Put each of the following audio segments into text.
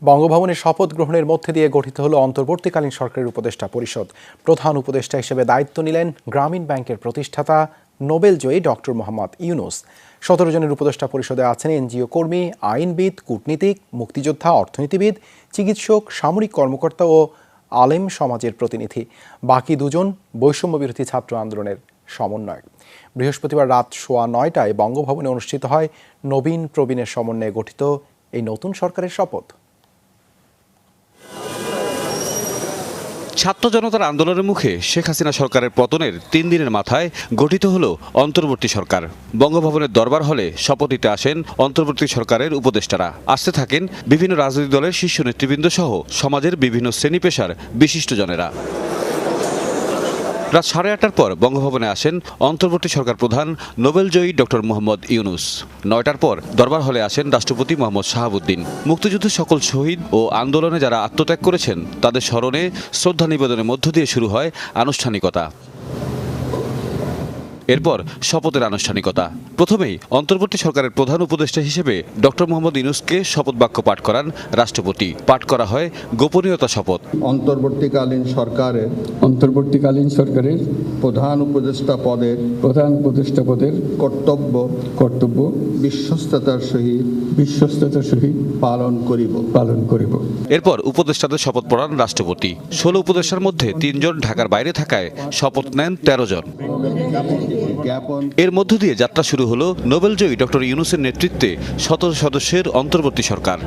বঙ্গভবনে শপথ গ্রহণের মধ্যে দিয়ে গঠিত হলো অন্তর্বর্তীকালীন সরকারের উপদেষ্টা পরিষদ। প্রধান উপদেষ্টা হিসেবে দায়িত্ব নিলেন গ্রামীণ ব্যাংকের প্রতিষ্ঠাতা নোবেলজয়ী ডক্টর মোহাম্মদ ইউনূস। 17 জনের উপদেষ্টা পরিষদে আছেন এনজিও কর্মী, আইনবিদ, কূটনীতিক, মুক্তিযোদ্ধা, অর্থনীতিবিদ, চিকিৎসক, সামরিক কর্মকর্তা ও আলেম সমাজের প্রতিনিধি। বাকি দুজন বৈষম্য বিরোধী ছাত্র আন্দোলনের সমন্বয়ক। বৃহস্পতিবার রাত 9:15টায় বঙ্গভবনে অনুষ্ঠিত হয় নবীন প্রবীণের সমন্বয়ে গঠিত এই নতুন সরকারের শপথ। ছাত্র জনতার আন্দোলনের মুখে শেখ হাসিনা সরকারের পতনের 3 দিনের মাথায় গঠিত হলো অন্তর্বর্তী সরকার। বঙ্গভবনের দরবার হলে শপথ নিতে আসেন অন্তর্বর্তী সরকারের উপদেষ্টারা। আসতে থাকেন বিভিন্ন রাজনৈতিক দলের শীর্ষ নেতৃবৃন্দ সহ সমাজের বিভিন্ন শ্রেণী পেশার বিশিষ্টজনেরা। রাত 8:30টার পর বঙ্গভবনে আসেন অন্তর্বর্তী সরকার প্রধান নোবেলজয়ী ডক্টর মোহাম্মদ ইউনূস। 9টার পর দরবার হলে আসেন রাষ্ট্রপতি মোহাম্মদ শাহাবুদ্দিন। মুক্তিযুদ্ধের সকল শহীদ ও আন্দোলনে যারা আত্মত্যাগ করেছেন তাদের স্মরণে শ্রদ্ধা নিবেদনের মধ্য দিয়ে শুরু হয় আনুষ্ঠানিকতা। এরপর শপথের আনুষ্ঠানিকতা। প্রথমেই অন্তর্বর্তী সরকারের প্রধান উপদেষ্টা হিসেবে ডক্টর মোহাম্মদ ইউনূসকে শপথ বাক্য পাঠ করান রাষ্ট্রপতি। পাঠ করা হয় গোপনীয়তা শপথ। অন্তর্বর্তীকালীন সরকারের প্রধান উপদেষ্টা পদের কর্তব্য বিশ্বস্ততার সহিত পালন করিব। এরপর উপদেষ্টাদের শপথ পড়ান রাষ্ট্রপতি। 16 উপদেষ্টার মধ্যে 3 জন ঢাকার বাইরে থাকায় শপথ নেন 13 জন। এর মধ্য দিয়ে যাত্রা শুরু হলো নোবেলজয়ী ডক্টর ইউনূসের নেতৃত্বে 17 সদস্যের অন্তর্বর্তী সরকার।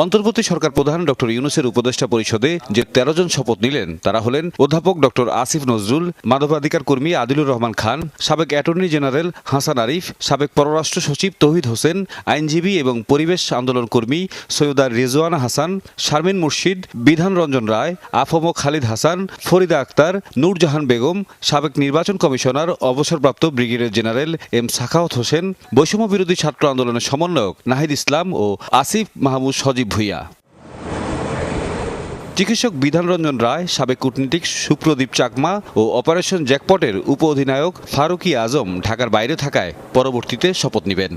অন্তর্বর্তী সরকার প্রধান ডক্টর ইউনূসের উপদেষ্টা পরিষদে যে 13 জন শপথ নিলেন তারা হলেন অধ্যাপক ডক্টর আসিফ নজরুল, মানবাধিকার কর্মী আদিলুর রহমান খান, সাবেক অ্যাটর্নি জেনারেল হাসান আরিফ, সাবেক পররাষ্ট্র সচিব তৌহিদ হোসেন, আইনজীবী এবং পরিবেশ আন্দোলন কর্মী সৈয়দা রিজওয়ানা হাসান, শারমিন মুর্শিদ, বিধান রঞ্জন রায়, আফম খালিদ হাসান, ফরিদা আক্তার, নূরজাহান বেগম, সাবেক নির্বাচন কমিশনার অবসরপ্রাপ্ত brigadier general M Sakhawat Hossain, বৈষম্য বিরোধী ছাত্র আন্দোলনের সমন্বয়ক নাহিদ ইসলাম ও আসিফ মাহমুদ সজীব ভুইয়া, চিকিৎসক বিধান রঞ্জন রায়, সাবেক কূটনীতিক সুপ্রদীপ চাকমা ও অপারেশন জ্যাকপটের উপ অধিনায়ক ফারুকি আজম ঢাকার বাইরে থাকায় পরবর্তীতে শপথ নেবেন।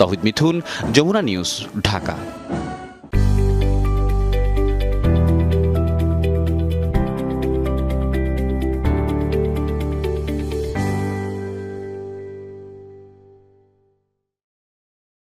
তৌহিদ মিথুন, যমুনা নিউজ, ঢাকা।